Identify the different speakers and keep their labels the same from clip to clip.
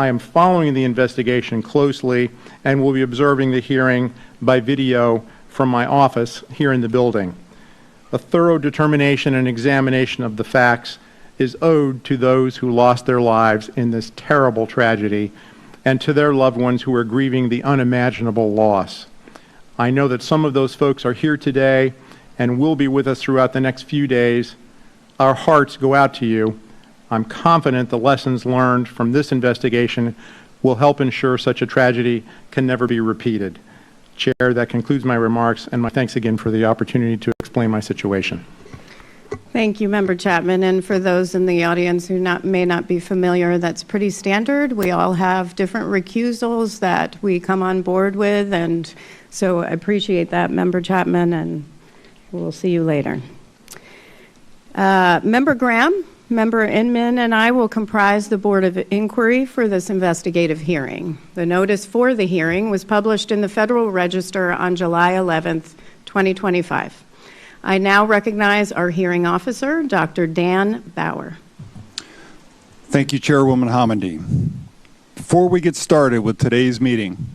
Speaker 1: I am following the investigation closely and will be observing the hearing by video from my office here in the building. A thorough determination and examination of the facts is owed to those who lost their lives in this terrible tragedy and to their loved ones who are grieving the unimaginable loss. I know that some of those folks are here today and will be with us throughout the next few days. Our hearts go out to you. I'm confident the lessons learned from this investigation will help ensure such a tragedy can never be repeated. Chair, that concludes my remarks, and my thanks again for the opportunity to explain my situation.
Speaker 2: Thank you, Member Chapman. And for those in the audience who may not be familiar, that's pretty standard. We all have different recusals that we come on board with, and so I appreciate that, Member Chapman, and we'll see you later. Member Graham, Member Inman, and I will comprise the Board of Inquiry for this investigative hearing. The notice for the hearing was published in the Federal Register on July 11th, 2025. I now recognize our hearing officer, Dr. Dan Bauer.
Speaker 3: Thank you, Chairwoman Hamady. Before we get started with today's meeting,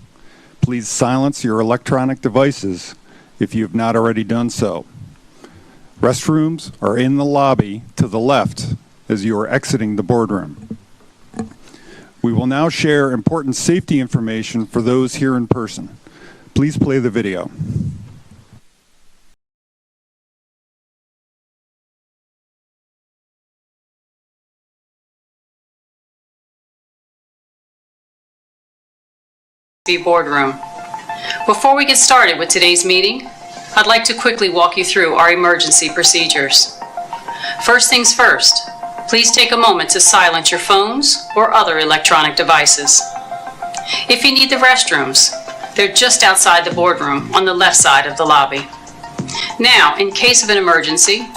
Speaker 3: please silence your electronic devices if you have not already done so. Restrooms are in the lobby to the left as you are exiting the boardroom. We will now share important safety information for those here in person. Please play the video.
Speaker 4: Boardroom. Before we get started with today's meeting, I'd like to quickly walk you through our emergency procedures. First things first, please take a moment to silence your phones or other electronic devices. If you need the restrooms, they're just outside the boardroom on the left side of the lobby. Now, in case of an emergency,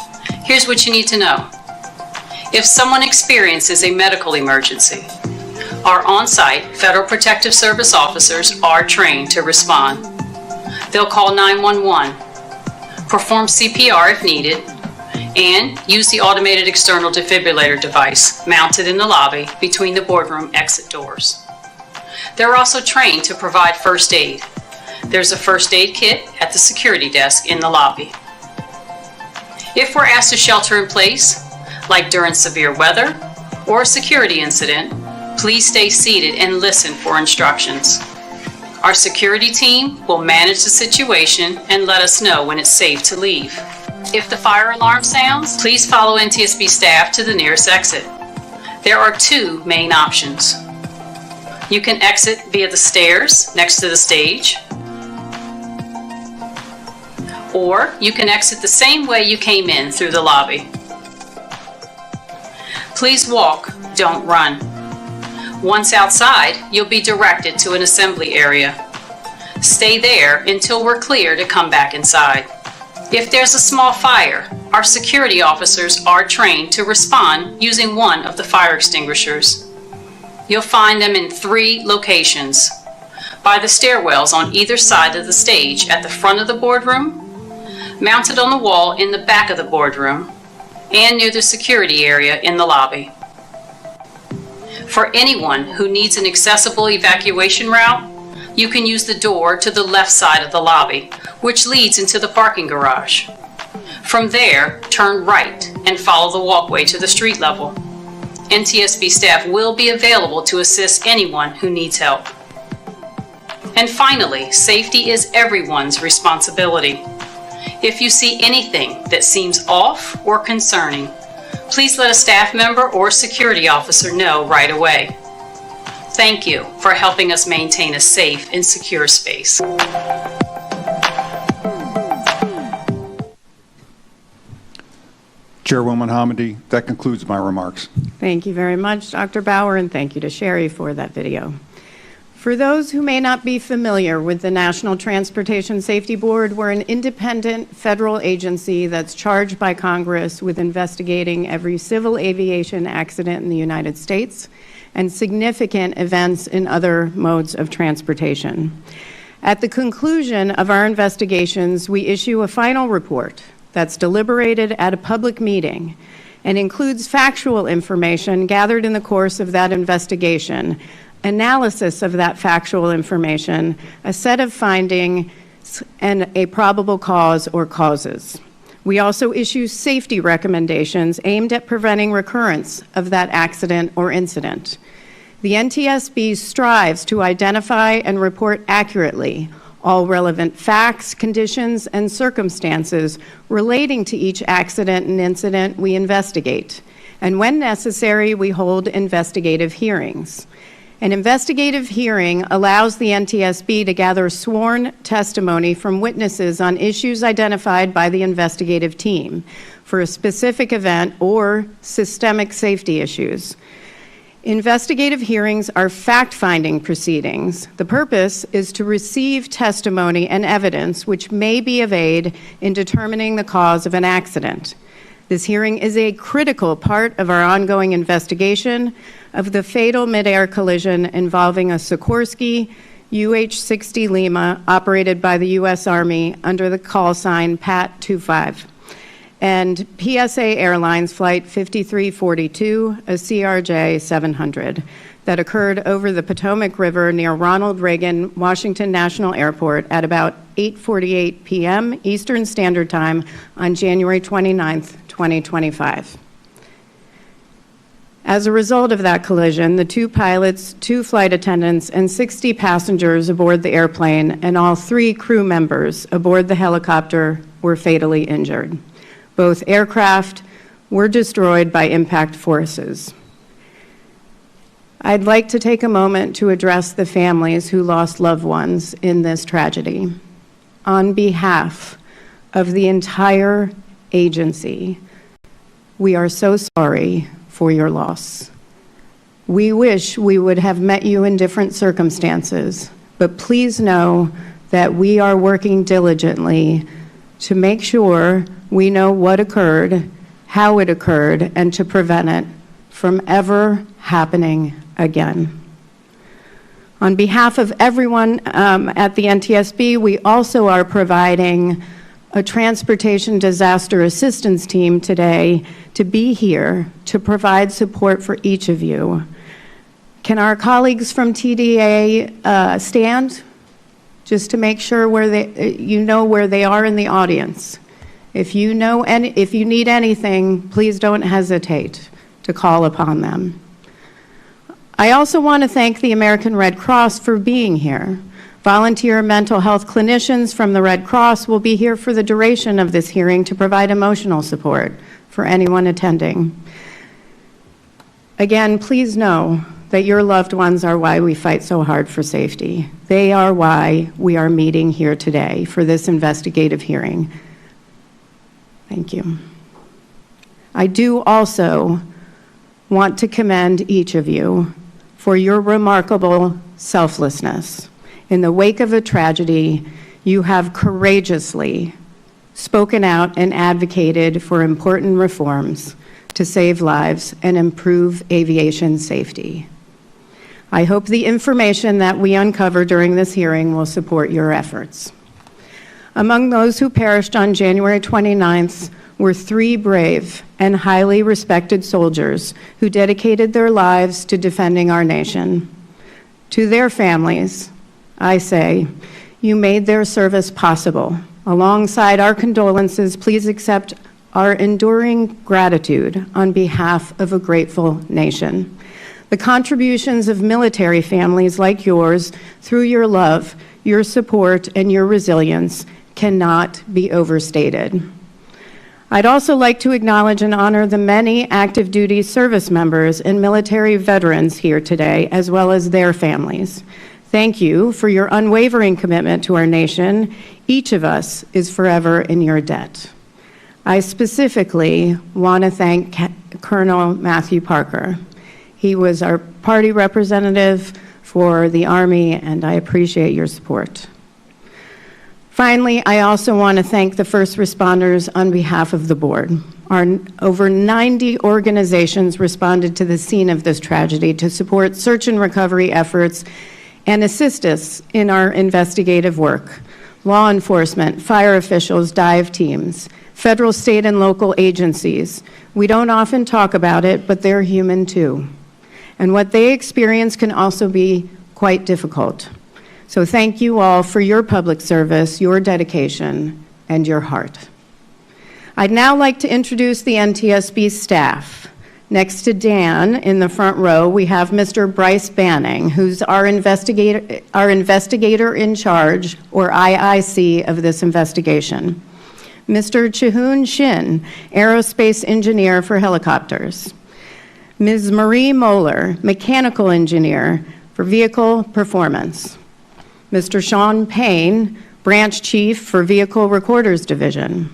Speaker 4: here's what you need to know. If someone experiences a medical emergency, our on-site Federal Protective Service officers are trained to respond. They'll call 911, perform CPR if needed, and use the automated external defibrillator device mounted in the lobby between the boardroom exit doors. They're also trained to provide first aid. There's a first aid kit at the security desk in the lobby. If we're asked to shelter in place, like during severe weather or a security incident, please stay seated and listen for instructions. Our security team will manage the situation and let us know when it's safe to leave. If the fire alarm sounds, please follow NTSB staff to the nearest exit. There are two main options. You can exit via the stairs next to the stage, or you can exit the same way you came in through the lobby. Please walk, don't run. Once outside, you'll be directed to an assembly area. Stay there until we're clear to come back inside. If there's a small fire, our security officers are trained to respond using one of the fire extinguishers. You'll find them in 3 locations: by the stairwells on either side of the stage at the front of the boardroom, mounted on the wall in the back of the boardroom, and near the security area in the lobby. For anyone who needs an accessible evacuation route, you can use the door to the left side of the lobby, which leads into the parking garage. From there, turn right and follow the walkway to the street level. NTSB staff will be available to assist anyone who needs help. And finally, safety is everyone's responsibility. If you see anything that seems off or concerning, please let a staff member or security officer know right away. Thank you for helping us maintain a safe and secure space.
Speaker 3: Chairwoman Hamady, that concludes my remarks.
Speaker 2: Thank you very much, Dr. Bauer, and thank you to Sherry for that video. For those who may not be familiar with the National Transportation Safety Board, we're an independent federal agency that's charged by Congress with investigating every civil aviation accident in the United States and significant events in other modes of transportation. At the conclusion of our investigations, we issue a final report that's deliberated at a public meeting and includes factual information gathered in the course of that investigation analysis of that factual information, a set of findings, and a probable cause or causes. We also issue safety recommendations aimed at preventing recurrence of that accident or incident. The NTSB strives to identify and report accurately all relevant facts, conditions, and circumstances relating to each accident and incident we investigate. And when necessary, we hold investigative hearings. An investigative hearing allows the NTSB to gather sworn testimony from witnesses on issues identified by the investigative team for a specific event or systemic safety issues. Investigative hearings are fact-finding proceedings. The purpose is to receive testimony and evidence which may be of aid in determining the cause of an accident. This hearing is a critical part of our ongoing investigation of the fatal mid-air collision involving a Sikorsky UH-60 Lima operated by the U.S. Army under the call sign PAT-25 and PSA Airlines Flight 5342, a CRJ 700, that occurred over the Potomac River near Ronald Reagan Washington National Airport at about 8:48 p.m. Eastern Standard Time on January 29, 2025. As a result of that collision, the 2 pilots, 2 flight attendants, and 60 passengers aboard the airplane and all 3 crew members aboard the helicopter were fatally injured. Both aircraft were destroyed by impact forces. I'd like to take a moment to address the families who lost loved ones in this tragedy. On behalf of the entire agency, we are so sorry for your loss. We wish we would have met you in different circumstances, but please know that we are working diligently to make sure we know what occurred, how it occurred, and to prevent it from ever happening again. On behalf of everyone at the NTSB, we also are providing a transportation disaster assistance team today to be here to provide support for each of you. Can our colleagues from TDA stand just to make sure you know where they are in the audience? If you need anything, please don't hesitate to call upon them. I also want to thank the American Red Cross for being here. Volunteer mental health clinicians from the Red Cross will be here for the duration of this hearing to provide emotional support for anyone attending. Again, please know that your loved ones are why we fight so hard for safety. They are why we are meeting here today for this investigative hearing. Thank you. I do also want to commend each of you for your remarkable selflessness. In the wake of a tragedy, you have courageously spoken out and advocated for important reforms to save lives and improve aviation safety. I hope the information that we uncover during this hearing will support your efforts. Among those who perished on January 29th were 3 brave and highly respected soldiers who dedicated their lives to defending our nation. To their families, I say, you made their service possible. Alongside our condolences, please accept our enduring gratitude on behalf of a grateful nation. The contributions of military families like yours, through your love, your support, and your resilience, cannot be overstated. I'd also like to acknowledge and honor the many active duty service members and military veterans here today, as well as their families. Thank you for your unwavering commitment to our nation. Each of us is forever in your debt. I specifically want to thank Colonel Matthew Parker. He was our party representative for the Army, and I appreciate your support. Finally, I also want to thank the first responders on behalf of the board. Over 90 organizations responded to the scene of this tragedy to support search and recovery efforts and assist us in our investigative work. Law enforcement, fire officials, dive teams, federal, state, and local agencies. We don't often talk about it, but they're human too. and what they experience can also be quite difficult. So thank you all for your public service, your dedication, and your heart. I'd now like to introduce the NTSB staff. Next to Dan in the front row, we have Mr. Bryce Banning, who's our investigator in charge, or IIC, of this investigation. Mr. Chihoon Shin, aerospace engineer for helicopters. Ms. Marie Moeller, mechanical engineer for vehicle performance. Mr. Sean Payne, branch chief for vehicle recorders division.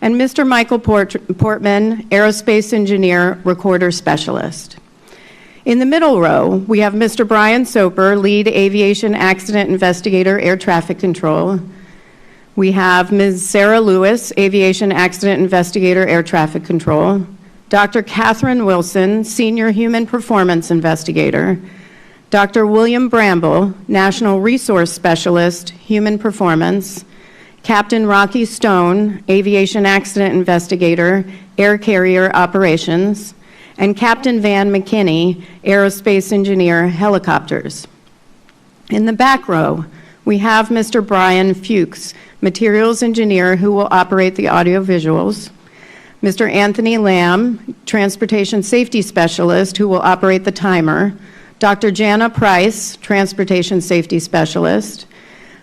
Speaker 2: And Mr. Michael Portman, aerospace engineer, recorder specialist. In the middle row, we have Mr. Brian Soper, lead aviation accident investigator, air traffic control. We have Ms. Sarah Lewis, aviation accident investigator, air traffic control. Dr. Catherine Wilson, senior human performance investigator. Dr. William Bramble, national resource specialist, human performance. Captain Rocky Stone, aviation accident investigator, air carrier operations, and Captain Van McKinney, aerospace engineer, helicopters. In the back row, we have Mr. Brian Fuchs, materials engineer who will operate the audio visuals, Mr. Anthony Lamb, transportation safety specialist who will operate the timer, Dr. Jana Price, transportation safety specialist,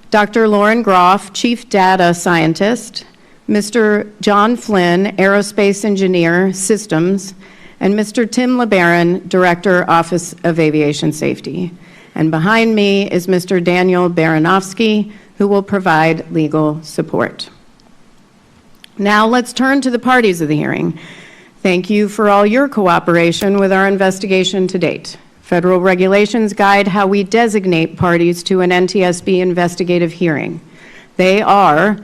Speaker 2: Dr. Lauren Groff, Chief Data Scientist, Mr. John Flynn, Aerospace Engineer, Systems, and Mr. Tim LeBaron, Director, Office of Aviation Safety. And behind me is Mr. Daniel Baranovsky, who will provide legal support. Now let's turn to the parties of the hearing. Thank you for all your cooperation with our investigation to date. Federal regulations guide how we designate parties to an NTSB investigative hearing. They are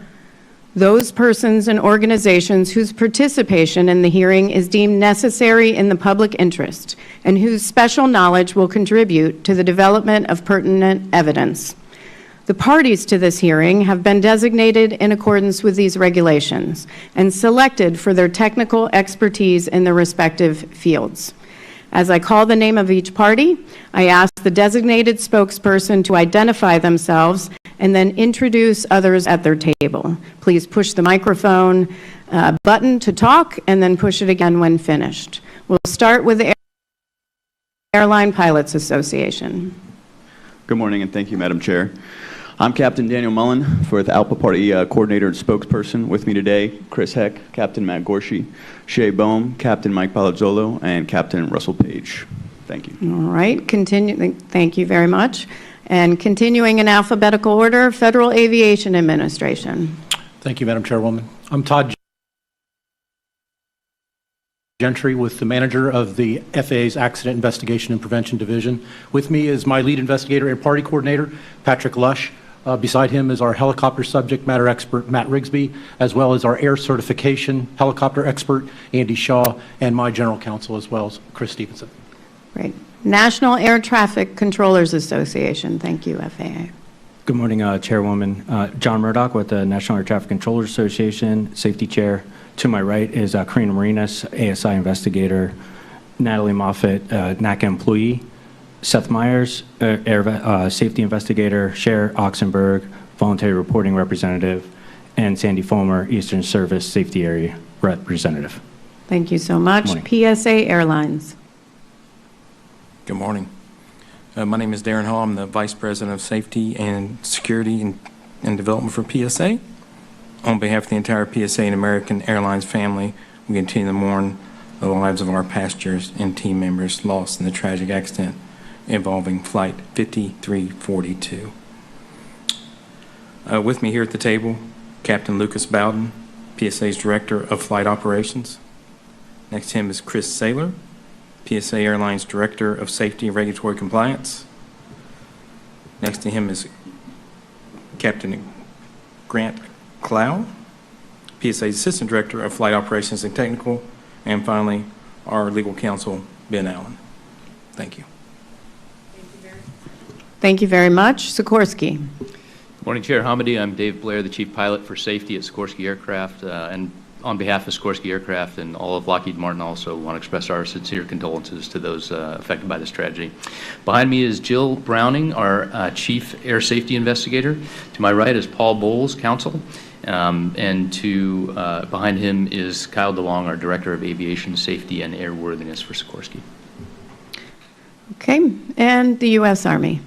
Speaker 2: those persons and organizations whose participation in the hearing is deemed necessary in the public interest and whose special knowledge will contribute to the development of pertinent evidence. The parties to this hearing have been designated in accordance with these regulations and selected for their technical expertise in their respective fields. As I call the name of each party, I ask the designated spokesperson to identify themselves and then introduce others at their table. Please push the microphone button to talk and then push it again when finished. We'll start with the Airline Pilots Association.
Speaker 5: Good morning, and thank you, Madam Chair. I'm Captain Daniel Mullen, for the ALPA Party Coordinator and Spokesperson. With me today, Chris Heck, Captain Matt Gorshey, Shay Bohm, Captain Mike Palazzolo, and Captain Russell Page. Thank you.
Speaker 2: All right, thank you very much. And continuing in alphabetical order, Federal Aviation Administration.
Speaker 6: Thank you, Madam Chairwoman. I'm Todd Gentry with the manager of the FAA's Accident Investigation and Prevention Division. With me is my lead investigator and party coordinator, Patrick Lush. Beside him is our helicopter subject matter expert, Matt Rigsby, as well as our air certification helicopter expert, Andy Shaw, and my general counsel as well, as Chris Stevenson.
Speaker 2: Great. National Air Traffic Controllers Association. Thank you, FAA.
Speaker 7: Good morning, Chairwoman. John Murdoch with the National Air Traffic Controllers Association, Safety Chair. To my right is Karina Marinas, ASI investigator, Natalie Moffett, NACA employee, Seth Myers, Air Safety investigator, Cher Oxenberg, voluntary reporting representative, and Sandy Fulmer, Eastern Service Safety Area representative.
Speaker 2: Thank you so much. PSA Airlines.
Speaker 8: Good morning. My name is Darren Hall. I'm the Vice President of Safety and Security and Development for PSA. On behalf of the entire PSA and American Airlines family, we continue to mourn the lives of our passengers and team members lost in the tragic accident involving Flight 5342. With me here at the table, Captain Lucas Bowden, PSA's Director of Flight Operations. Next to him is Chris Saylor, PSA Airlines Director of Safety and Regulatory Compliance. Next to him is Captain Grant Clow, PSA's Assistant Director of Flight Operations and Technical. And finally, our legal counsel, Ben Allen. Thank you.
Speaker 2: Thank you very much. Sikorsky.
Speaker 9: Morning, Chair Hamady. I'm Dave Blair, the Chief Pilot for Safety at Sikorsky Aircraft. And On behalf of Sikorsky Aircraft and all of Lockheed Martin, also want to express our sincere condolences to those affected by this tragedy. Behind me is Jill Browning, our Chief Air Safety Investigator. To my right is Paul Bowles, Counsel. And behind him is Kyle DeLong, our Director of Aviation Safety and Airworthiness for Sikorsky.
Speaker 2: Okay, and the U.S. Army.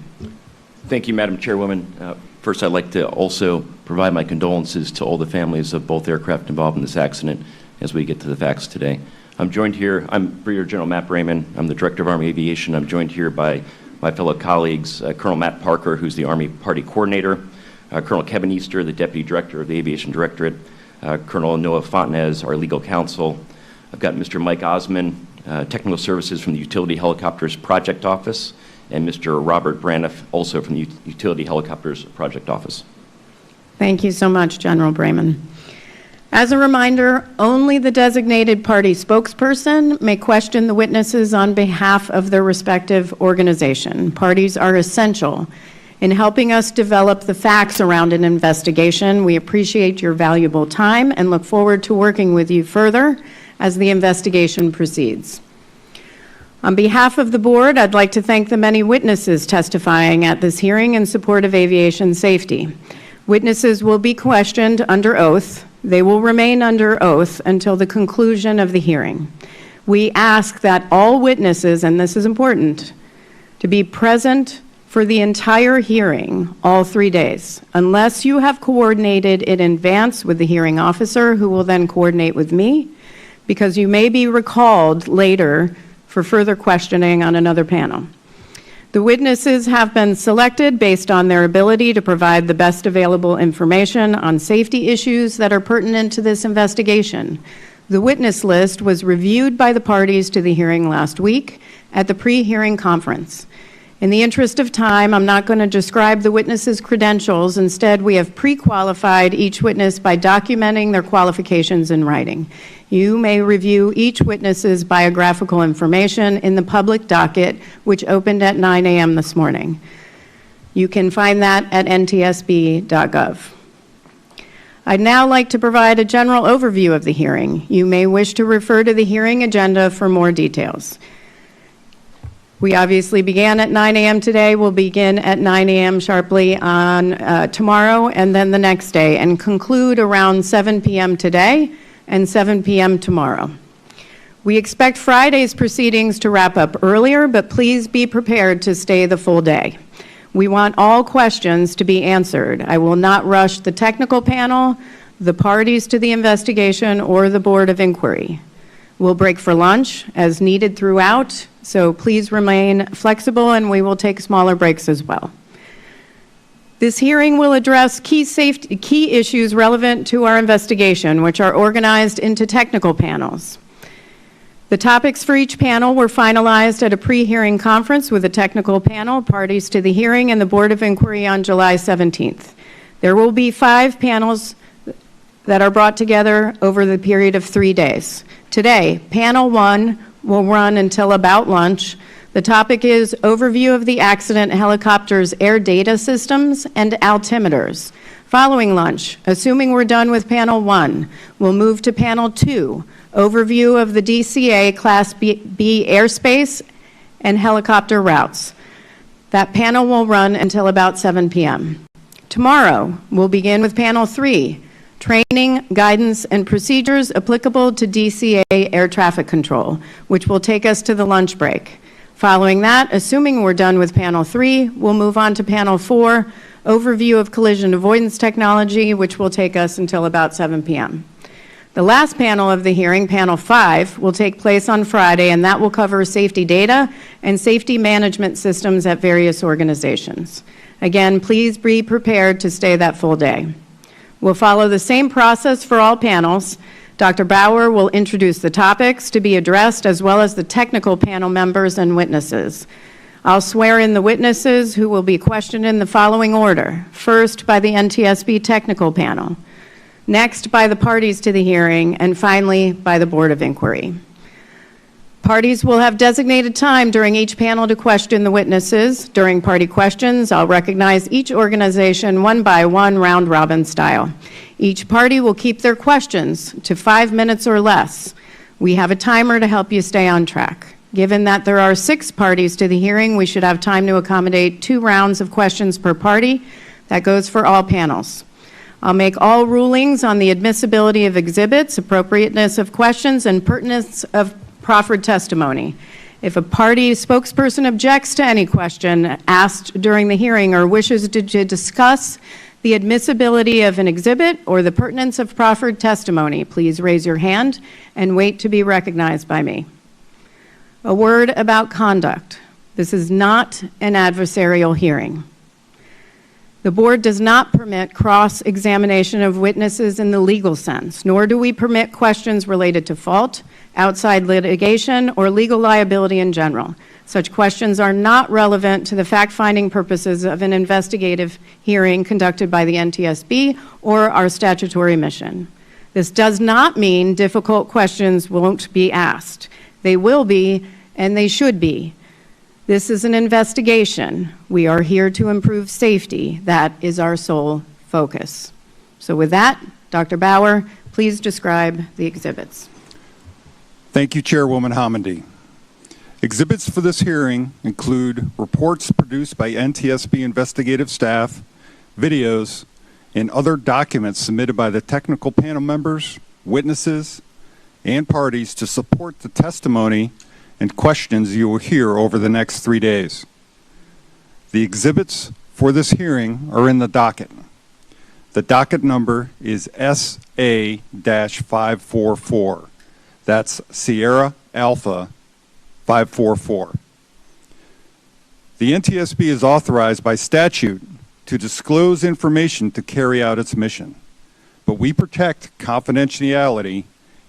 Speaker 10: Thank you, Madam Chairwoman. First, I'd like to also provide my condolences to all the families of both aircraft involved in this accident as we get to the facts today. I'm joined here, I'm Brigadier General Matt Brayman. I'm the Director of Army Aviation. I'm joined here by my fellow colleagues, Colonel Matt Parker, who's the Army Party Coordinator, Colonel Kevin Easter, the Deputy Director of the Aviation Directorate, Colonel Noah Fontenez, our Legal Counsel. I've got Mr. Mike Osman, Technical Services from the Utility Helicopters Project Office, and Mr. Robert Braniff, also from the Utility Helicopters Project Office.
Speaker 2: Thank you so much, General Brayman. As a reminder, only the designated party spokesperson may question the witnesses on behalf of their respective organization. Parties are essential in helping us develop the facts around an investigation. We appreciate your valuable time and look forward to working with you further as the investigation proceeds. On behalf of the board, I'd like to thank the many witnesses testifying at this hearing in support of aviation safety. Witnesses will be questioned under oath. They will remain under oath until the conclusion of the hearing. We ask that all witnesses, and this is important, to be present for the entire hearing, all 3 days, unless you have coordinated in advance with the hearing officer, who will then coordinate with me, because you may be recalled later for further questioning on another panel. The witnesses have been selected based on their ability to provide the best available information on safety issues that are pertinent to this investigation. The witness list was reviewed by the parties to the hearing last week at the pre-hearing conference. In the interest of time, I'm not going to describe the witnesses' credentials. Instead, we have pre-qualified each witness by documenting their qualifications in writing. You may review each witness's biographical information in the public docket, which opened at 9 a.m. this morning. You can find that at ntsb.gov. I'd now like to provide a general overview of the hearing. You may wish to refer to the hearing agenda for more details. We obviously began at 9 a.m. today. We'll begin at 9 a.m. sharply on tomorrow and then the next day, and conclude around 7 p.m. today and 7 p.m. tomorrow. We expect Friday's proceedings to wrap up earlier, but please be prepared to stay the full day. We want all questions to be answered. I will not rush the technical panel, the parties to the investigation, or the Board of Inquiry. We'll break for lunch as needed throughout, so please remain flexible, and we will take smaller breaks as well. This hearing will address key issues relevant to our investigation, which are organized into technical panels. The topics for each panel were finalized at a pre-hearing conference with a technical panel, parties to the hearing, and the Board of Inquiry on July 17th. There will be 5 panels that are brought together over the period of 3 days. Today, panel 1 will run until about lunch. The topic is overview of the accident helicopter's air data systems and altimeters. Following lunch, assuming we're done with panel 1, we'll move to panel 2, overview of the DCA Class B airspace and helicopter routes. That panel will run until about 7 p.m. Tomorrow, we'll begin with panel 3, training, guidance, and procedures applicable to DCA air traffic control, which will take us to the lunch break. Following that, assuming we're done with panel 3, we'll move on to panel 4, overview of collision avoidance technology, which will take us until about 7 p.m. The last panel of the hearing, panel 5, will take place on Friday, and that will cover safety data and safety management systems at various organizations. Again, please be prepared to stay that full day. We'll follow the same process for all panels. Dr. Bauer will introduce the topics to be addressed, as well as the technical panel members and witnesses. I'll swear in the witnesses, who will be questioned in the following order. First, by the NTSB technical panel. Next, by the parties to the hearing. And finally, by the Board of Inquiry. Parties will have designated time during each panel to question the witnesses. During party questions, I'll recognize each organization one by one, round-robin style. Each party will keep their questions to 5 minutes or less. We have a timer to help you stay on track. Given that there are 6 parties to the hearing, we should have time to accommodate 2 rounds of questions per party. That goes for all panels. I'll make all rulings on the admissibility of exhibits, appropriateness of questions, and pertinence of proffered testimony. If a party spokesperson objects to any question asked during the hearing or wishes to discuss the admissibility of an exhibit or the pertinence of proffered testimony, please raise your hand and wait to be recognized by me. A word about conduct. This is not an adversarial hearing. The board does not permit cross-examination of witnesses in the legal sense, nor do we permit questions related to fault, outside litigation, or legal liability in general. Such questions are not relevant to the fact-finding purposes of an investigative hearing conducted by the NTSB or our statutory mission. This does not mean difficult questions won't be asked. They will be, and they should be. This is an investigation. We are here to improve safety. That is our sole focus. So with that, Dr. Bauer, please describe the exhibits.
Speaker 3: Thank you, Chairwoman Homendy. Exhibits for this hearing include reports produced by NTSB investigative staff, videos, and other documents submitted by the technical panel members, witnesses, and parties to support the testimony and questions you will hear over the next 3 days. The exhibits for this hearing are in the docket. The docket number is SA-544. That's Sierra Alpha 544. The NTSB is authorized by statute to disclose information to carry out its mission, but we protect confidentiality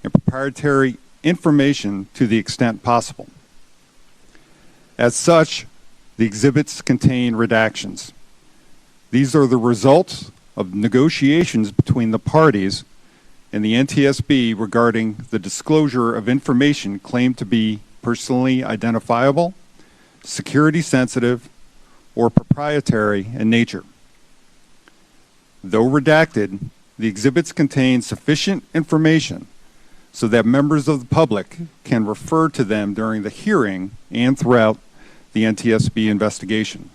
Speaker 3: and proprietary information to the extent possible. As such, the exhibits contain redactions. These are the results of negotiations between the parties and the NTSB regarding the disclosure of information claimed to be personally identifiable, security sensitive, or proprietary in nature. Though redacted, the exhibits contain sufficient information so that members of the public can refer to them during the hearing and throughout the NTSB investigation.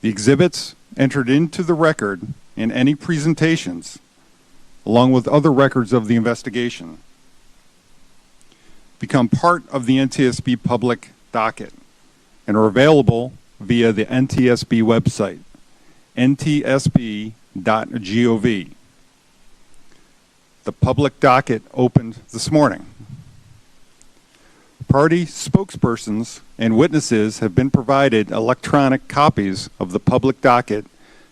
Speaker 3: The exhibits entered into the record in any presentations, along with other records of the investigation, become part of the NTSB public docket and are available via the NTSB website, ntsb.gov. The public docket opened this morning. Party spokespersons and witnesses have been provided electronic copies of the public docket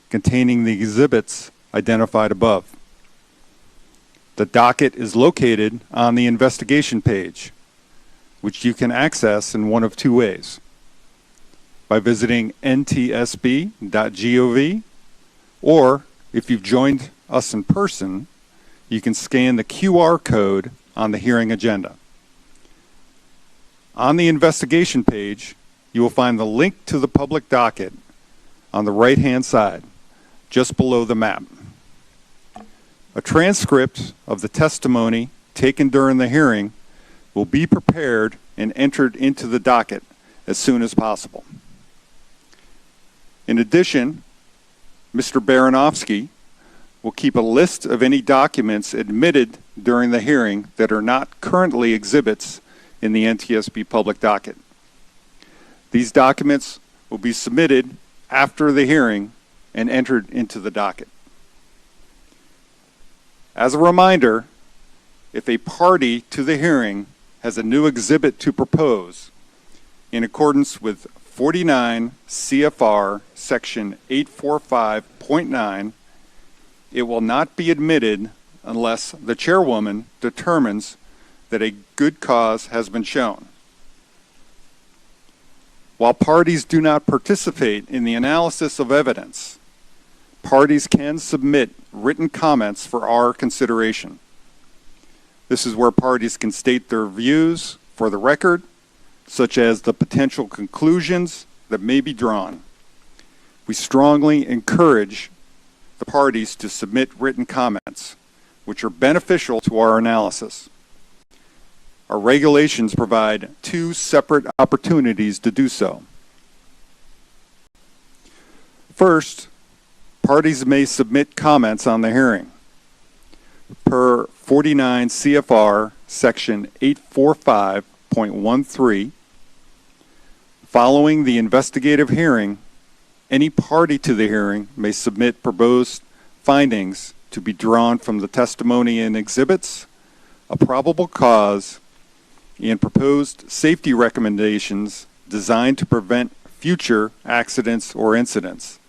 Speaker 3: containing the exhibits identified above. The docket is located on the investigation page, which you can access in one of 2 ways: by visiting ntsb.gov, or if you've joined us in person, you can scan the QR code on the hearing agenda. On the investigation page, you will find the link to the public docket on the right-hand side, just below the map. A transcript of the testimony taken during the hearing will be prepared and entered into the docket as soon as possible. In addition, Mr. Baranovsky will keep a list of any documents admitted during the hearing that are not currently exhibits in the NTSB public docket. These documents will be submitted after the hearing and entered into the docket. As a reminder, if a party to the hearing has a new exhibit to propose in accordance with 49 CFR section 845.9, it will not be admitted unless the chairwoman determines that a good cause has been shown. While parties do not participate in the analysis of evidence, parties can submit written comments for our consideration. This is where parties can state their views, for the record, such as the potential conclusions that may be drawn. We strongly encourage the parties to submit written comments, which are beneficial to our analysis. Our regulations provide 2 separate opportunities to do so. First, parties may submit comments on the hearing. Per 49 CFR Section 845.13, following the investigative hearing, any party to the hearing may submit proposed findings to be drawn from the testimony and exhibits, a probable cause, and proposed safety recommendations designed to prevent future accidents or incidents.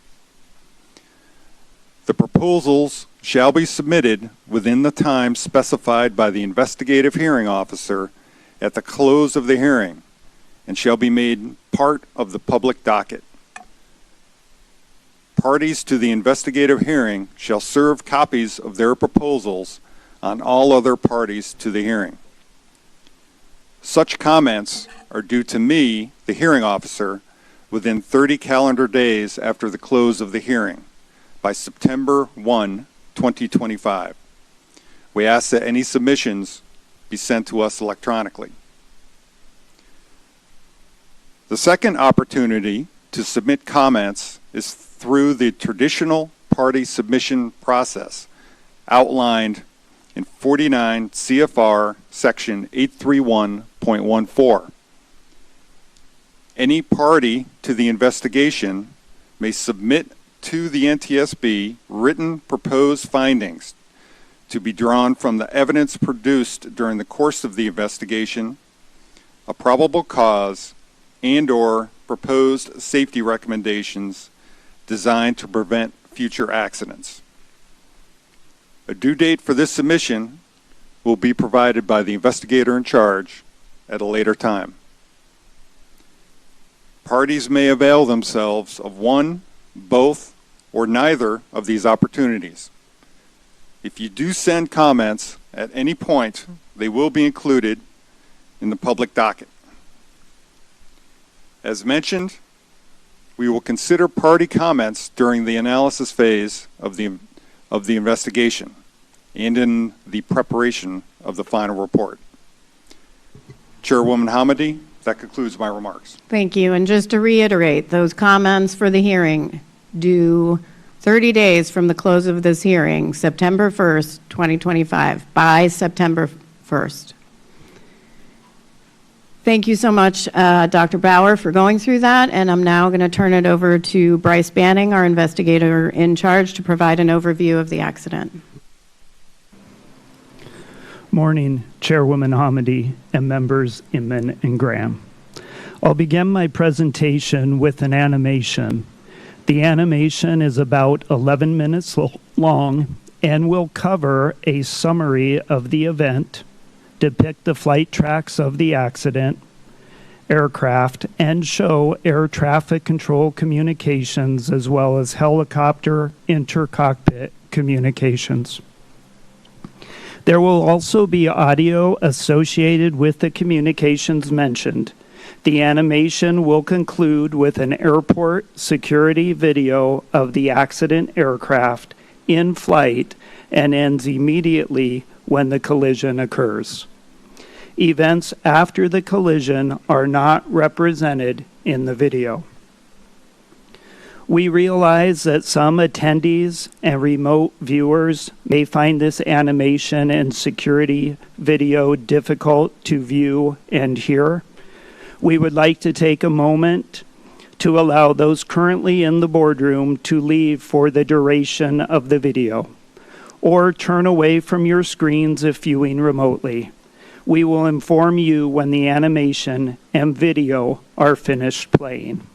Speaker 3: The proposals shall be submitted within the time specified by the investigative hearing officer at the close of the hearing and shall be made part of the public docket. Parties to the investigative hearing shall serve copies of their proposals on all other parties to the hearing. Such comments are due to me, the hearing officer, within 30 calendar days after the close of the hearing, by September 1, 2025. We ask that any submissions be sent to us electronically. The second opportunity to submit comments is through the traditional party submission process outlined in 49 CFR Section 831.14. Any party to the investigation may submit to the NTSB written proposed findings to be drawn from the evidence produced during the course of the investigation, a probable cause, and/or proposed safety recommendations designed to prevent future accidents. A due date for this submission will be provided by the investigator in charge at a later time. Parties may avail themselves of one, both, or neither of these opportunities. If you do send comments at any point, they will be included in the public docket. As mentioned, we will consider party comments during the analysis phase of the investigation and in the preparation of the final report. Chairwoman Hamady, that concludes my remarks.
Speaker 2: Thank you. And just to reiterate, those comments for the hearing due 30 days from the close of this hearing, September 1st, 2025, by September 1st. Thank you so much, Dr. Bauer, for going through that. And I'm now going to turn it over to Bryce Banning, our investigator in charge, to provide an overview of the accident.
Speaker 11: Morning, Chairwoman Hamady and members Inman and Graham. I'll begin my presentation with an animation. The animation is about 11 minutes long and will cover a summary of the event, depict the flight tracks of the accident aircraft, and show air traffic control communications as well as helicopter intercockpit communications. There will also be audio associated with the communications mentioned. The animation will conclude with an airport security video of the accident aircraft in flight and ends immediately when the collision occurs. Events after the collision are not represented in the video. We realize that some attendees and remote viewers may find this animation and security video difficult to view and hear. We would like to take a moment to allow those currently in the boardroom to leave for the duration of the video, or turn away from your screens if viewing remotely. We will inform you when the animation and video are finished playing.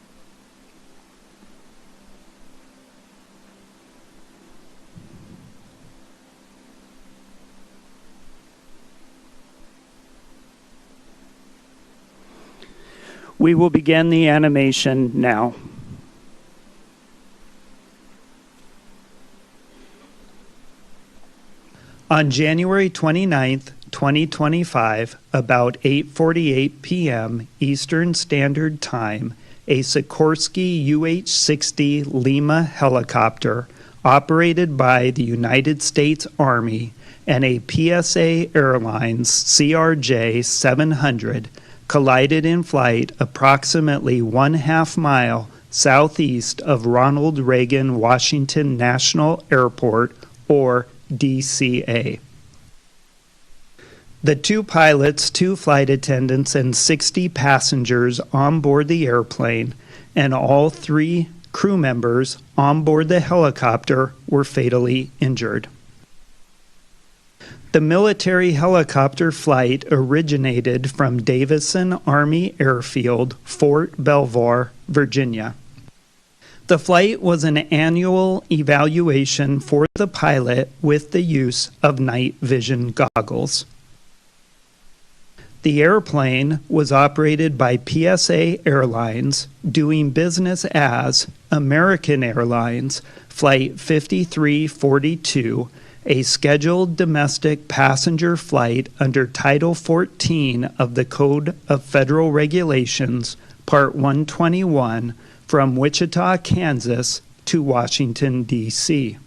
Speaker 11: We will begin the animation now. On January 29th, 2025, about 8:48 p.m. Eastern Standard Time, a Sikorsky UH-60 Lima helicopter operated by the United States Army and a PSA Airlines CRJ-700 collided in flight approximately 1/2 mile southeast of Ronald Reagan Washington National Airport, or DCA. The 2 pilots, 2 flight attendants, and 60 passengers on board the airplane, and all 3 crew members on board the helicopter were fatally injured. The military helicopter flight originated from Davison Army Airfield, Fort Belvoir, Virginia. The flight was an annual evaluation for the pilot with the use of night vision goggles. The airplane was operated by PSA Airlines, doing business as American Airlines Flight 5342, a scheduled domestic passenger flight under Title 14 of the Code of Federal Regulations, Part 121, from Wichita, Kansas to Washington, D.C.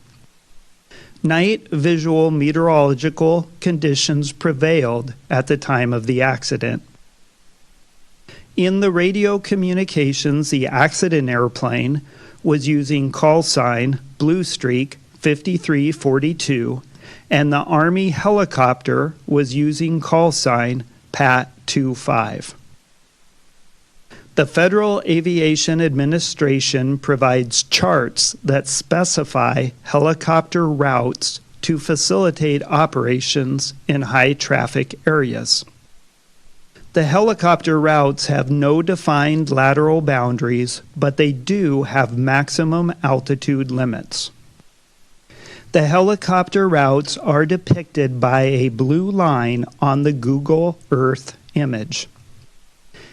Speaker 11: Night visual meteorological conditions prevailed at the time of the accident. In the radio communications, the accident airplane was using call sign Blue Streak 5342, and the Army helicopter was using call sign Pat 25. The Federal Aviation Administration provides charts that specify helicopter routes to facilitate operations in high-traffic areas. The helicopter routes have no defined lateral boundaries, but they do have maximum altitude limits. The helicopter routes are depicted by a blue line on the Google Earth image.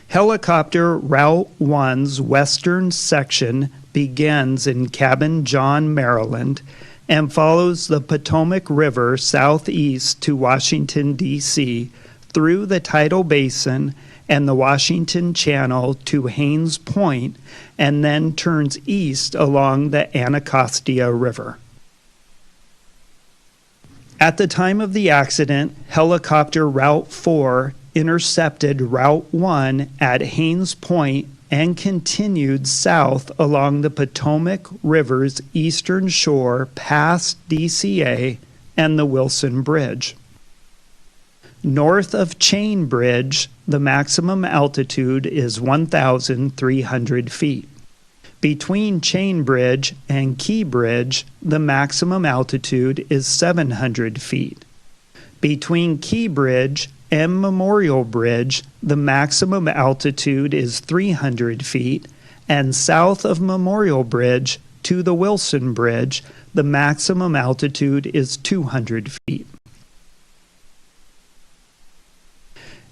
Speaker 11: Helicopter Route 1's western section begins in Cabin John, Maryland, and follows the Potomac River southeast to Washington, D.C., through the Tidal Basin and the Washington Channel to Haines Point, and then turns east along the Anacostia River. At the time of the accident, helicopter Route 4 intercepted Route 1 at Haines Point and continued south along the Potomac River's eastern shore past DCA and the Wilson Bridge. North of Chain Bridge, the maximum altitude is 1,300 feet. Between Chain Bridge and Key Bridge, the maximum altitude is 700 feet. Between Key Bridge and Memorial Bridge, the maximum altitude is 300 feet, and south of Memorial Bridge to the Wilson Bridge, the maximum altitude is 200 feet.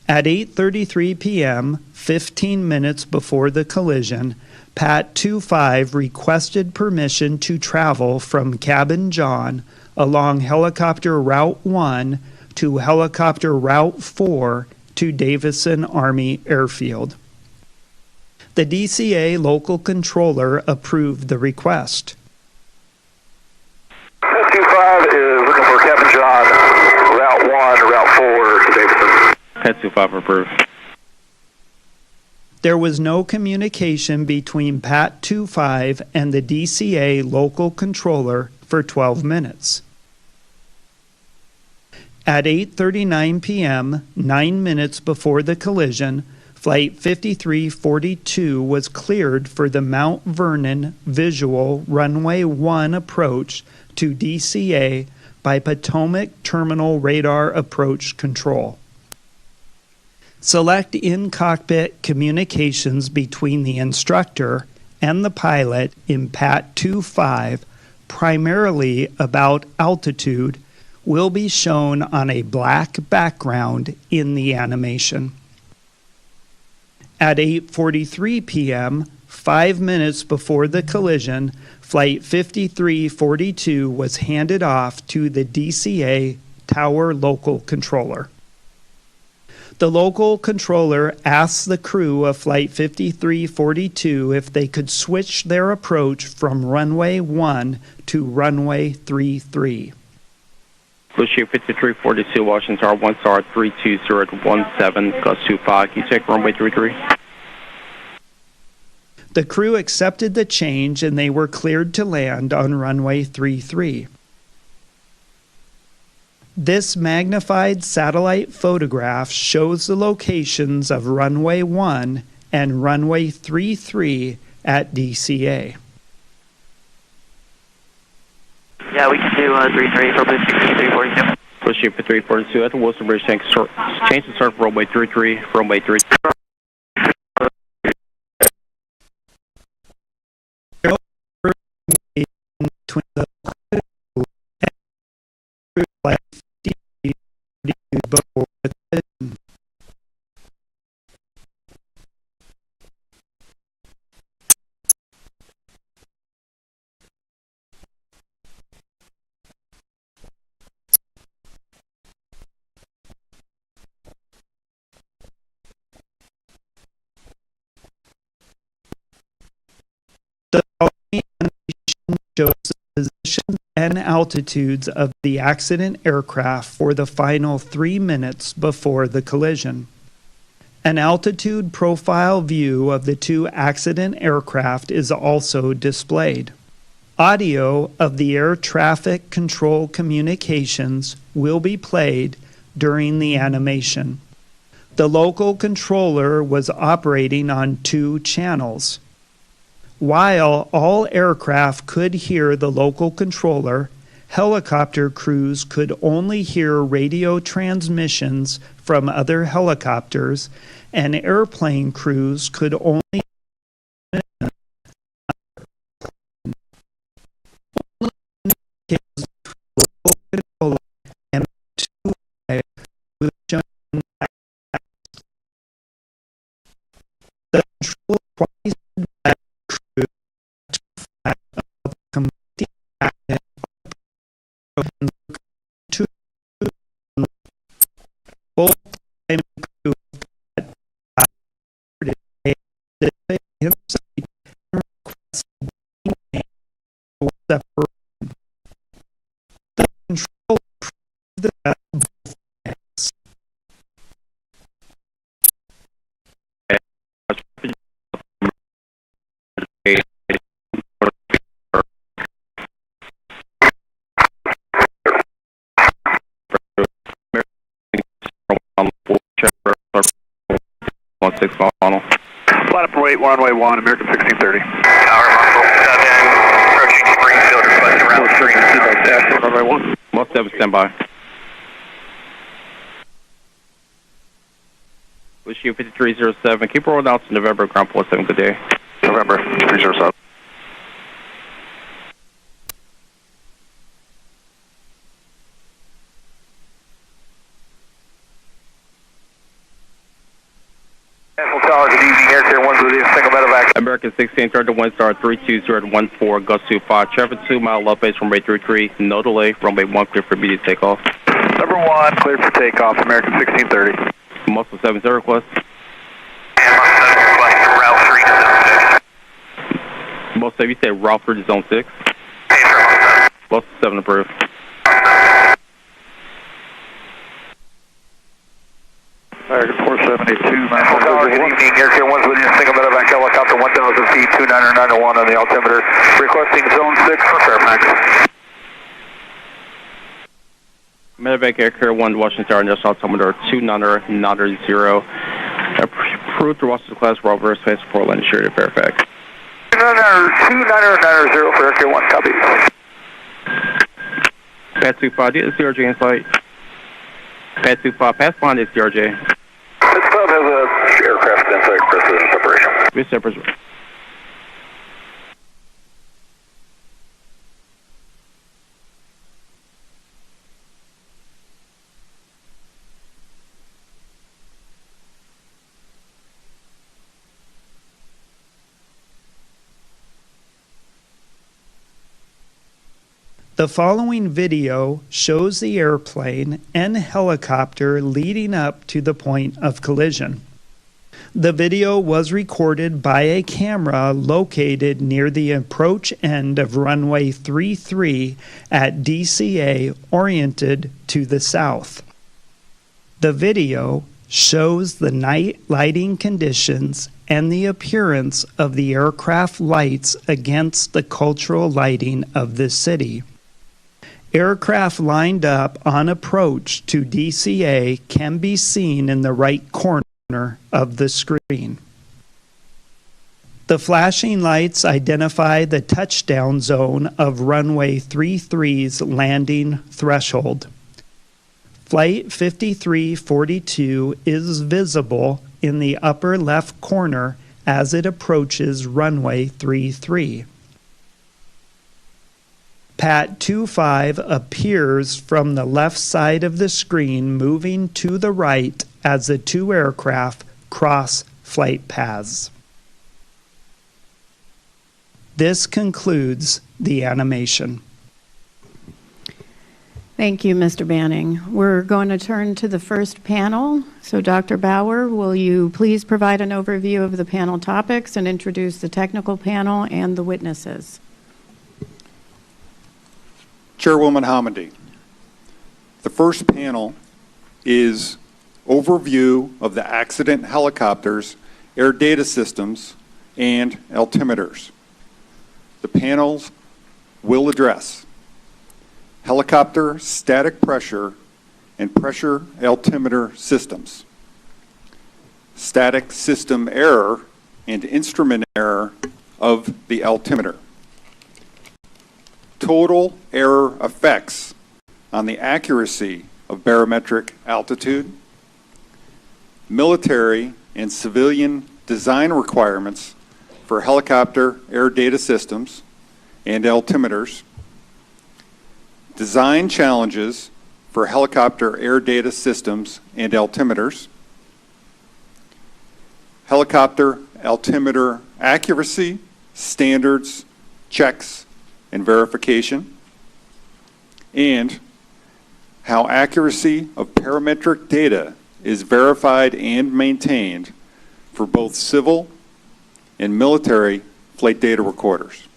Speaker 11: At 8:33 p.m., 15 minutes before the collision, Pat 25 requested permission to travel from Cabin John along Helicopter Route 1 to Helicopter Route 4 to Davison Army Airfield. The DCA local controller approved the request.
Speaker 12: 25 is looking for Captain John, Route 1, Route 4 to Davison.
Speaker 13: 25 approved.
Speaker 11: There was no communication between Pat 25 and the DCA local controller for 12 minutes. At 8:39 p.m., 9 minutes before the collision, Flight 5342 was cleared for the Mount Vernon Visual Runway 1 approach to DCA by Potomac Terminal Radar Approach Control. Select in-cockpit communications between the instructor and the pilot in Pat 25, primarily about altitude, will be shown on a black background in the animation. At 8:43 p.m., 5 minutes before the collision, Flight 5342 was handed off to the DCA Tower Local Controller. The local controller asked the crew of Flight 5342 if they could switch their approach from runway 1 to runway 33.
Speaker 13: Blue Sheep 5342, Washington Tower, 1 star 32017, gust 25. Can you take runway 33?
Speaker 11: The crew accepted the change and they were cleared to land on runway 33. This magnified satellite photograph shows the locations of runway 1 and runway 33 at DCA.
Speaker 14: Yeah, we can do 33 for Blue Sheep 5342.
Speaker 13: Blue Sheep 5342 at the Wilson Bridge, change the start for runway 33, runway 33.
Speaker 11: Between the the following animation shows the positions and altitudes of the accident aircraft for the final 3 minutes before the collision. An altitude profile view of the two accident aircraft is also displayed. Audio of the air traffic control communications will be played during the animation. The local controller was operating on 2 channels. While all aircraft could hear the local controller, helicopter crews could only hear radio transmissions from other helicopters, and airplane crews could only the control crew both time crew the control crew the
Speaker 12: Flight up runway 1, American 1630. Tower Muscle 7, approaching Springfield, requesting route 3. Runway 1.
Speaker 13: Muscle 7, stand by. Blue Sheep 5307, keep rolling out to November, ground 47, good day.
Speaker 12: November 307. National Tower, good evening, Air Care 1 with you, single medevac.
Speaker 13: American 1630, 1 star 32014, gust 25, traffic 2 mile low base, runway 33, no delay, runway 1 clear for immediate takeoff.
Speaker 12: Number 1, cleared for takeoff, American 1630.
Speaker 13: Muscle 7, 0 request.
Speaker 12: And Muscle 7 request route 3 to zone 6.
Speaker 13: Muscle 7, you say route 3 to zone 6?
Speaker 12: Hey, sir,
Speaker 13: Muscle 7 approved.
Speaker 12: American 4782, National Tower, good evening, Air Care 1's with you, single medevac helicopter 1000 feet, 29901 on the altimeter, requesting zone 6 for Fairfax.
Speaker 13: Medevac Air Care 1, Washington Tower, National Altimeter 29990, approved to Washington class, Robert Space Portland, insured at Fairfax.
Speaker 12: 29990 for Air Care 1, copy.
Speaker 13: Pad 25, do you have the CRJ in sight? Pad 25, pass bond is CRJ.
Speaker 12: This club has a aircraft in sight for the separation.
Speaker 13: This separation.
Speaker 11: The following video shows the airplane and helicopter leading up to the point of collision. The video was recorded by a camera located near the approach end of runway 33 at DCA, oriented to the south. The video shows the night lighting conditions and the appearance of the aircraft lights against the cultural lighting of the city. Aircraft lined up on approach to DCA can be seen in the right corner of the screen. The flashing lights identify the touchdown zone of runway 33's landing threshold. Flight 5342 is visible in the upper left corner as it approaches runway 33. PAT 25 appears from the left side of the screen, moving to the right as the two aircraft cross flight paths. This concludes the animation.
Speaker 2: Thank you, Mr. Banning. We're going to turn to the first panel. So, Dr. Bauer, will you please provide an overview of the panel topics and introduce the technical panel and the witnesses?
Speaker 3: Chairwoman Hamady, the first panel is overview of the accident helicopters, air data systems, and altimeters. The panels will address helicopter static pressure and pressure altimeter systems, static system error and instrument error of the altimeter, total error effects on the accuracy of barometric altitude, military and civilian design requirements for helicopter air data systems and altimeters, design challenges for helicopter air data systems and altimeters, helicopter altimeter accuracy, standards, checks, and verification, and how accuracy of parametric data is verified and maintained for both civil and military flight data recorders.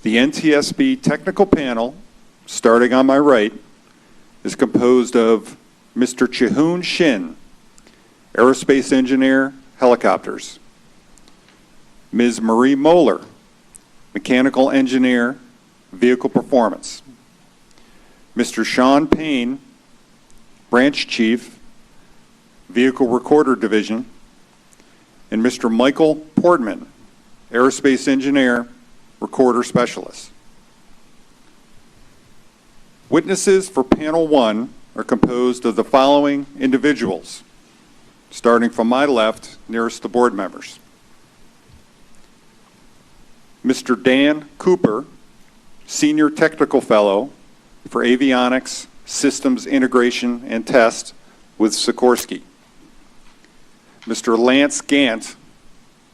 Speaker 3: The NTSB technical panel, starting on my right, is composed of Mr. Chihoon Shin, aerospace engineer, helicopters, Ms. Marie Moeller, mechanical engineer, vehicle performance, Mr. Sean Payne, branch chief, vehicle recorder division, and Mr. Michael Portman, aerospace engineer, recorder specialist. Witnesses for panel 1 are composed of the following individuals, starting from my left, nearest the board members. Mr. Dan Cooper, Senior Technical Fellow for Avionics, Systems Integration and Test with Sikorsky. Mr. Lance Gant,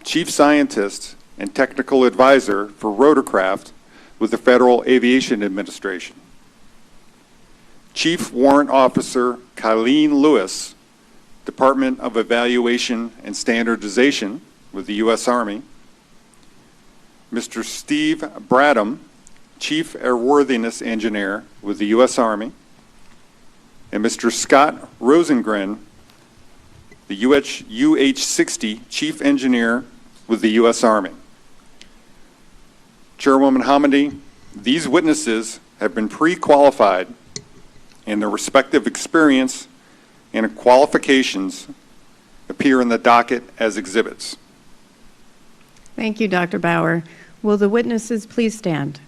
Speaker 3: Chief Scientist and Technical Advisor for Rotorcraft with the Federal Aviation Administration. Chief Warrant Officer Kylene Lewis, Department of Evaluation and Standardization with the U.S. Army. Mr. Steve Bradham, Chief Airworthiness Engineer with the U.S. Army. And Mr. Scott Rosengren, the UH-60 Chief Engineer with the U.S. Army. Chairwoman Hamady, these witnesses have been pre-qualified and their respective experience and qualifications appear in the docket as exhibits.
Speaker 2: Thank you, Dr. Bauer. Will the witnesses please stand?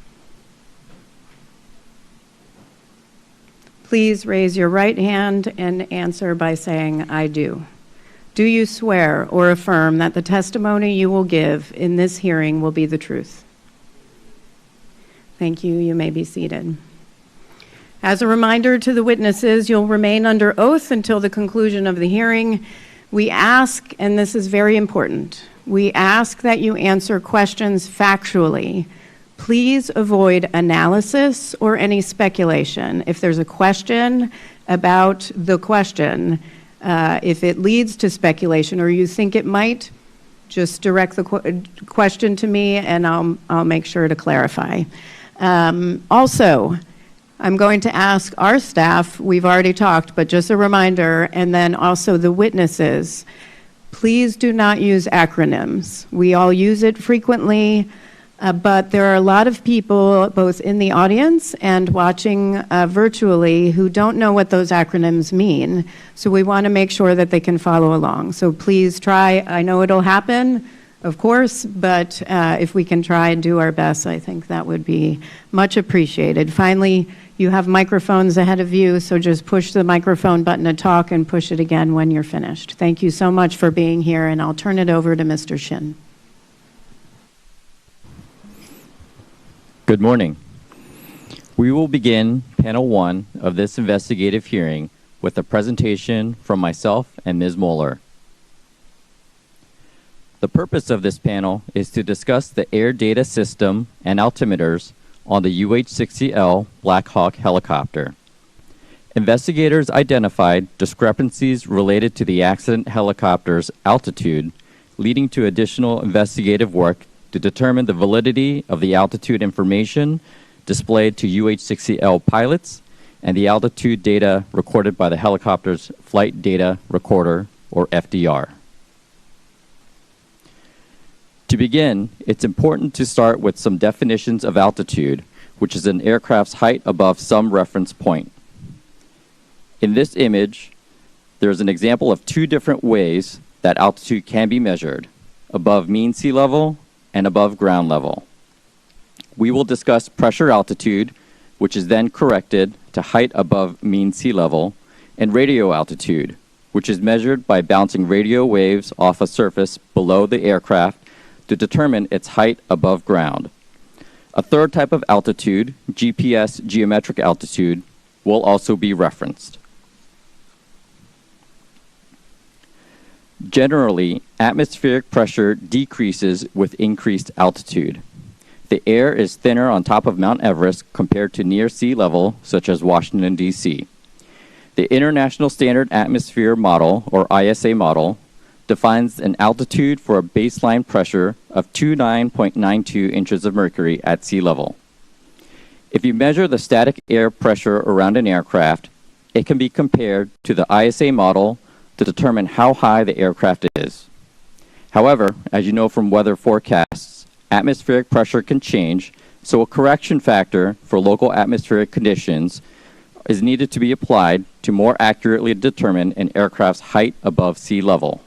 Speaker 2: Please raise your right hand and answer by saying, "I do." Do you swear or affirm that the testimony you will give in this hearing will be the truth? Thank you. You may be seated. As a reminder to the witnesses, you'll remain under oath until the conclusion of the hearing. We ask, and this is very important, we ask that you answer questions factually. Please avoid analysis or any speculation. If there's a question about the question, if it leads to speculation or you think it might, just direct the question to me and I'll make sure to clarify. Also, I'm going to ask our staff, we've already talked, but just a reminder, and then also the witnesses, please do not use acronyms. We all use it frequently, but there are a lot of people, both in the audience and watching virtually, who don't know what those acronyms mean. So we want to make sure that they can follow along. So please try. I know it'll happen, of course, but if we can try and do our best, I think that would be much appreciated. Finally, you have microphones ahead of you, so just push the microphone button to talk and push it again when you're finished. Thank you so much for being here, and I'll turn it over to Mr. Shin.
Speaker 15: Good morning. We will begin panel 1 of this investigative hearing with a presentation from myself and Ms. Moeller. The purpose of this panel is to discuss the air data system and altimeters on the UH-60L Black Hawk helicopter. Investigators identified discrepancies related to the accident helicopter's altitude, leading to additional investigative work to determine the validity of the altitude information displayed to UH-60L pilots and the altitude data recorded by the helicopter's Flight Data Recorder, or FDR. To begin, it's important to start with some definitions of altitude, which is an aircraft's height above some reference point. In this image, there's an example of 2 different ways that altitude can be measured: above mean sea level and above ground level. We will discuss pressure altitude, which is then corrected to height above mean sea level, and radio altitude, which is measured by bouncing radio waves off a surface below the aircraft to determine its height above ground. A third type of altitude, GPS geometric altitude, will also be referenced. Generally, atmospheric pressure decreases with increased altitude. The air is thinner on top of Mount Everest compared to near sea level, such as Washington, D.C. The International Standard Atmosphere Model, or ISA model, defines an altitude for a baseline pressure of 29.92 inches of mercury at sea level. If you measure the static air pressure around an aircraft, it can be compared to the ISA model to determine how high the aircraft is. However, as you know from weather forecasts, atmospheric pressure can change, so a correction factor for local atmospheric conditions is needed to be applied to more accurately determine an aircraft's height above sea level.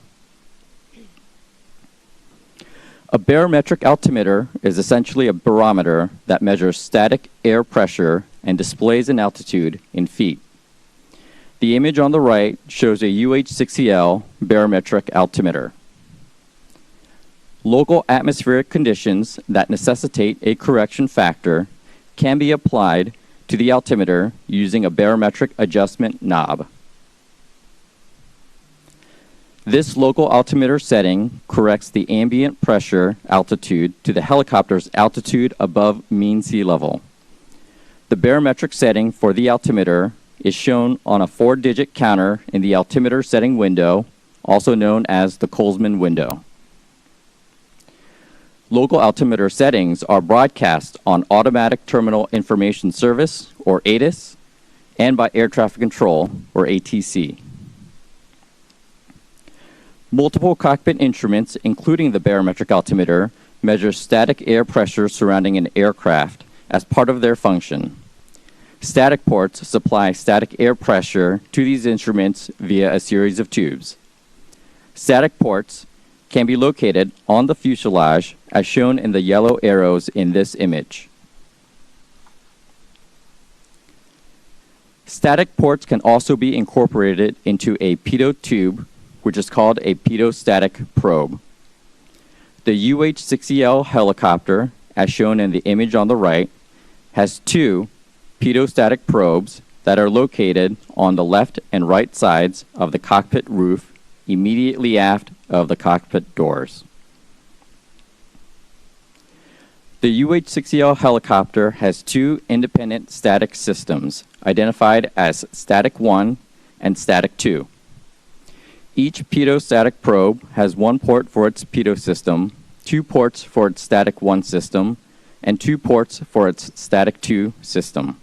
Speaker 15: A barometric altimeter is essentially a barometer that measures static air pressure and displays an altitude in feet. The image on the right shows a UH-60L barometric altimeter. Local atmospheric conditions that necessitate a correction factor can be applied to the altimeter using a barometric adjustment knob. This local altimeter setting corrects the ambient pressure altitude to the helicopter's altitude above mean sea level. The barometric setting for the altimeter is shown on a 4-digit counter in the altimeter setting window, also known as the Colesman window. Local altimeter settings are broadcast on Automatic Terminal Information Service, or ATIS, and by Air Traffic Control, or ATC. Multiple cockpit instruments, including the barometric altimeter, measure static air pressure surrounding an aircraft as part of their function. Static ports supply static air pressure to these instruments via a series of tubes. Static ports can be located on the fuselage as shown in the yellow arrows in this image. Static ports can also be incorporated into a pitot tube, which is called a pitot-static probe. The UH-60L helicopter, as shown in the image on the right, has 2 pitot-static probes that are located on the left and right sides of the cockpit roof, immediately aft of the cockpit doors. The UH-60L helicopter has two independent static systems, identified as Static 1 and Static 2. Each pitot-static probe has one port for its pitot system, 2 ports for its Static 1 system, and 2 ports for its Static 2 system.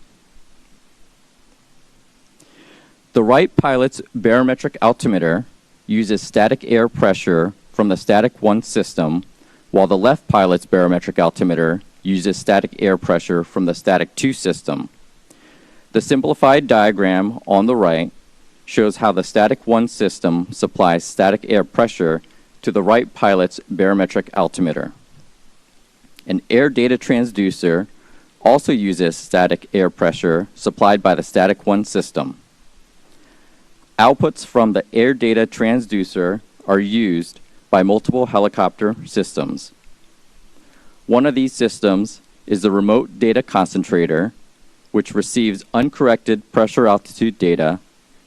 Speaker 15: The right pilot's barometric altimeter uses static air pressure from the Static 1 system, while the left pilot's barometric altimeter uses static air pressure from the Static 2 system. The simplified diagram on the right shows how the Static 1 system supplies static air pressure to the right pilot's barometric altimeter. An air data transducer also uses static air pressure supplied by the Static 1 system. Outputs from the air data transducer are used by multiple helicopter systems. One of these systems is the remote data concentrator, which receives uncorrected pressure altitude data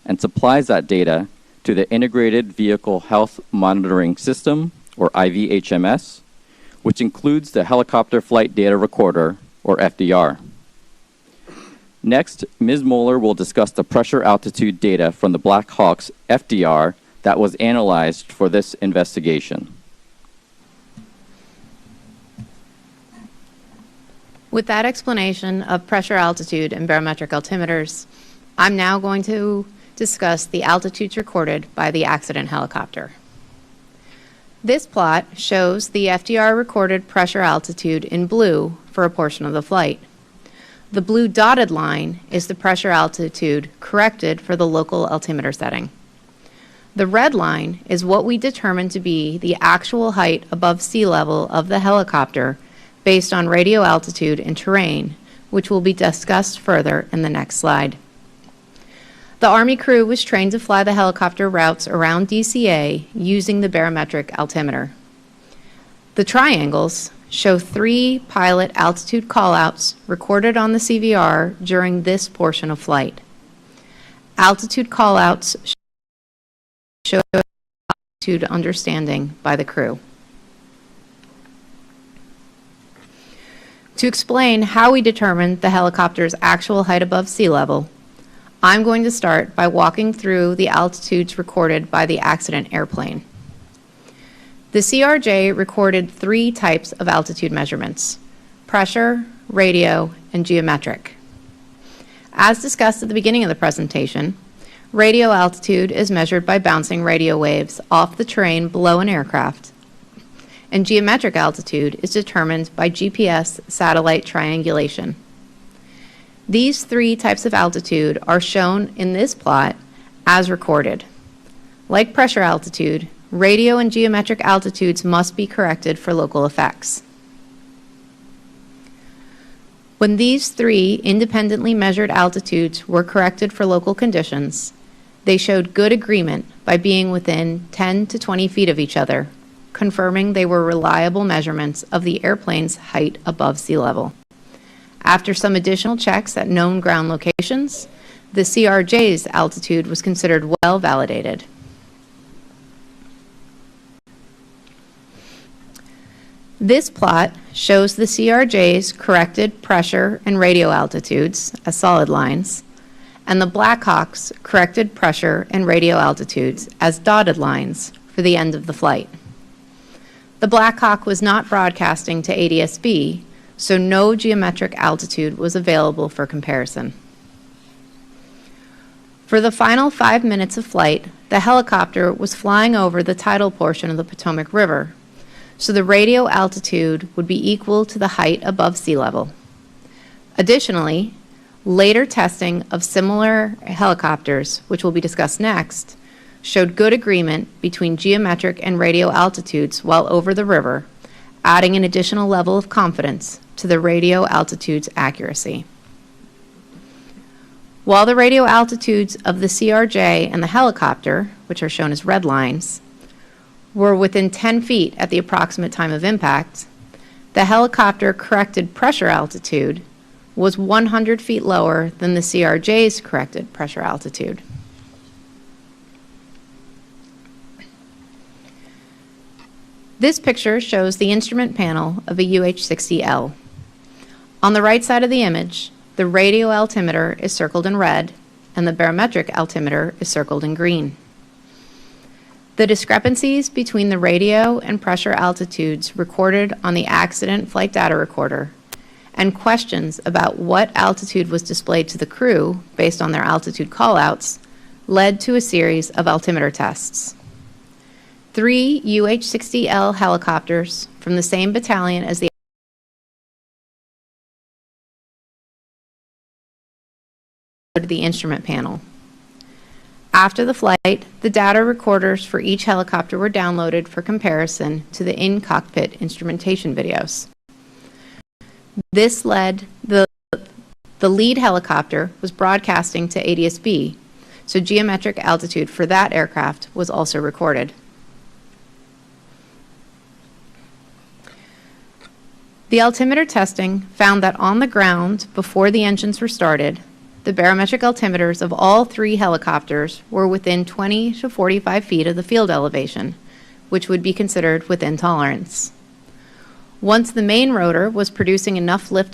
Speaker 15: and supplies that data to the Integrated Vehicle Health Monitoring System, or IVHMS, which includes the Helicopter Flight Data Recorder, or FDR. Next, Ms. Moeller will discuss the pressure altitude data from the Black Hawk's FDR that was analyzed for this investigation.
Speaker 16: With that explanation of pressure altitude and barometric altimeters, I'm now going to discuss the altitudes recorded by the accident helicopter. This plot shows the FDR recorded pressure altitude in blue for a portion of the flight. The blue dotted line is the pressure altitude corrected for the local altimeter setting. The red line is what we determined to be the actual height above sea level of the helicopter based on radio altitude and terrain, which will be discussed further in the next slide. The Army crew was trained to fly the helicopter routes around DCA using the barometric altimeter. The triangles show 3 pilot altitude callouts recorded on the CVR during this portion of flight. Altitude callouts show altitude understanding by the crew. To explain how we determined the helicopter's actual height above sea level, I'm going to start by walking through the altitudes recorded by the accident airplane. The CRJ recorded 3 types of altitude measurements: pressure, radio, and geometric. As discussed at the beginning of the presentation, radio altitude is measured by bouncing radio waves off the terrain below an aircraft, and geometric altitude is determined by GPS satellite triangulation. These 3 types of altitude are shown in this plot as recorded. Like pressure altitude, radio and geometric altitudes must be corrected for local effects. When these 3 independently measured altitudes were corrected for local conditions, they showed good agreement by being within 10 to 20 feet of each other, confirming they were reliable measurements of the airplane's height above sea level. After some additional checks at known ground locations, the CRJ's altitude was considered well validated. This plot shows the CRJ's corrected pressure and radio altitudes as solid lines, and the Black Hawk's corrected pressure and radio altitudes as dotted lines for the end of the flight. The Black Hawk was not broadcasting to ADSB, so no geometric altitude was available for comparison. For the final 5 minutes of flight, the helicopter was flying over the tidal portion of the Potomac River, so the radio altitude would be equal to the height above sea level. Additionally, later testing of similar helicopters, which will be discussed next, showed good agreement between geometric and radio altitudes while over the river, adding an additional level of confidence to the radio altitude's accuracy. While the radio altitudes of the CRJ and the helicopter, which are shown as red lines, were within 10 feet at the approximate time of impact, the helicopter corrected pressure altitude was 100 feet lower than the CRJ's corrected pressure altitude. This picture shows the instrument panel of a UH-60L. On the right side of the image, the radio altimeter is circled in red, and the barometric altimeter is circled in green. The discrepancies between the radio and pressure altitudes recorded on the accident flight data recorder and questions about what altitude was displayed to the crew based on their altitude callouts led to a series of altimeter tests. 3 UH-60L helicopters from the same battalion as the instrument panel. After the flight, the data recorders for each helicopter were downloaded for comparison to the in-cockpit instrumentation videos. This led the lead helicopter was broadcasting to NTSB, so geometric altitude for that aircraft was also recorded. The altimeter testing found that on the ground, before the engines were started, the barometric altimeters of all 3 helicopters were within 20 to 45 feet of the field elevation, which would be considered within tolerance. Once the main rotor was producing enough lift to